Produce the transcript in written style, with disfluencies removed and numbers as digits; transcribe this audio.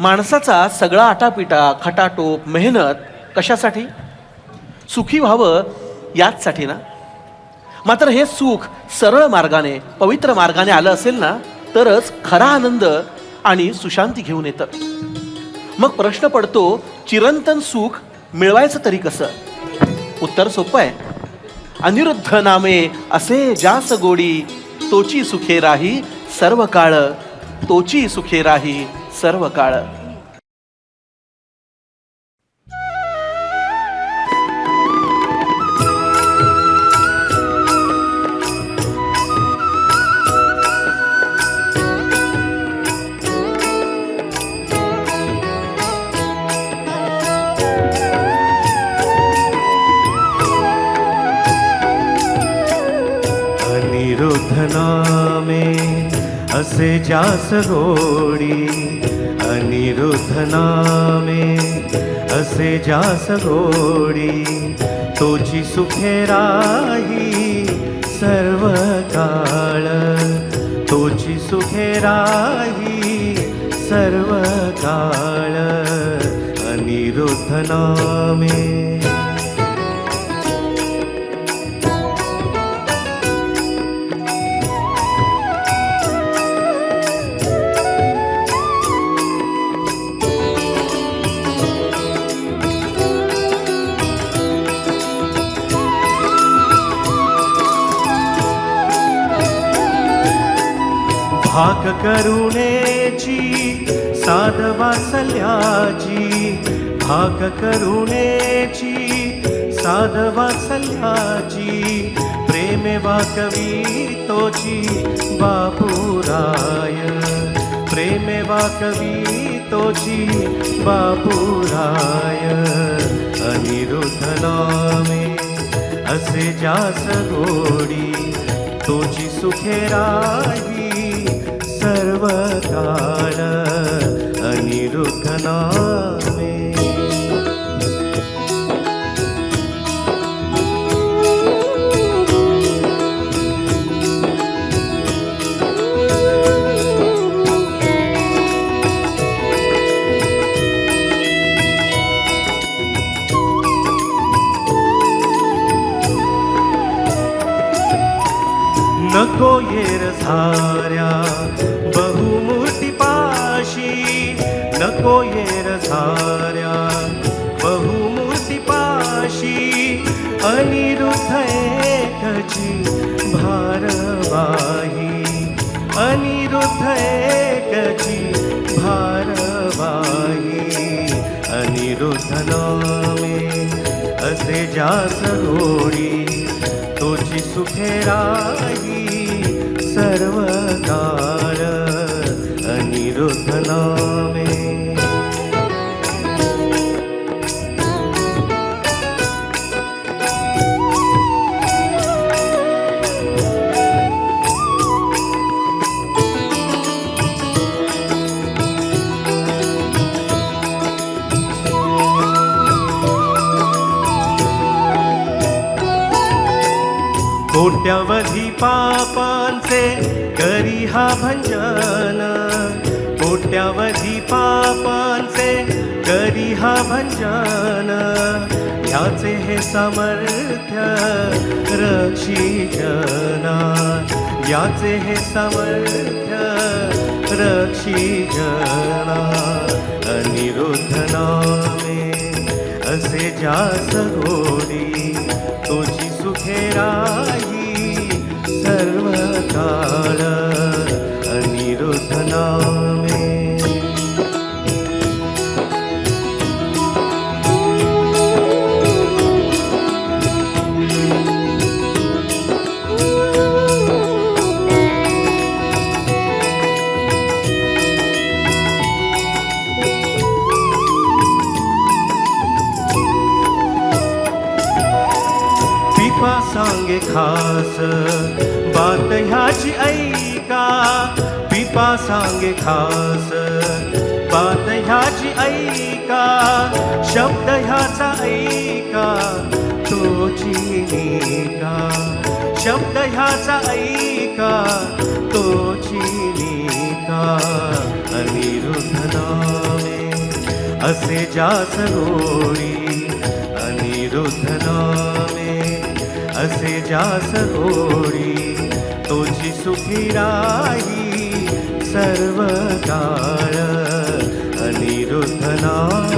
माणसाचा सगळा आटापिटा खटाटोप मेहनत कशासाठी? सुखी व्हावं याचसाठी ना. मात्र हे सुख सरळ मार्गाने पवित्र मार्गाने आलं असेल ना तरच खरा आनंद आणि सुशांती घेऊन येतं. मग प्रश्न पडतो, चिरंतन सुख मिळवायचं तरी कसं? उत्तर सोपं आहे. अनिरुद्ध नामे असे जास गोडी, तोची सुखे राही सर्व काळ, तोची सुखे राही सर्व काळ. अनिरुद्ध नामे असे जास गोडी, अनिरुद्ध नामे असे जास गोडी, तोची सुखे राही सर्व काळ, तोची सुखे राही सर्व काळ. अनिरुद्ध नामे भाक करुणेची साध वात्सल्याची, भाक करुणेची साध वात्सल्याची, प्रेमे वाकवी तोची बापुराय, प्रेमे वाकवी तोची बापुराय. अनिरुद्ध नामे असे जास गोडी, तोची सुखे राही सर्व काळ. अनिरुद्ध नामे नको येर झाऱ्या बहुमूर्ती पाशी, नको येर झाऱ्या बहुमूर्ती पाशी, अनिरुद्ध एकची भारवाही, अनिरुद्ध एकची भारवाही. अनिरुद्ध नामे असे जास गोडी, तोची सुखे राही सर्व काळ. अनिरुद्ध नामे कोट्यावधी पापांचे करी हा भंजन, कोट्यावधी पापांचे करी हा भंजन, ह्याचे हे सामर्थ्य रक्षी जना, याचे हे सामर्थ्य रक्षी जना. अनिरुद्ध नामे असे जास गोडी, तोची सुखे राही सर्व काळ. अनिरुद्ध नामे पिपा सांगे खास बात ह्याची ऐका, पिपा सांगे खास बात ह्याची ऐका, शब्द ह्याचा ऐका, तोची निका, शब्द ह्याचा ऐका तोची निका. अनिरुद्ध नामे असे जास गोडी, अनिरुद्ध नामे असे जास गोडी. तोची सुखी राही सर्व काळ, अनिरुद्ध नामे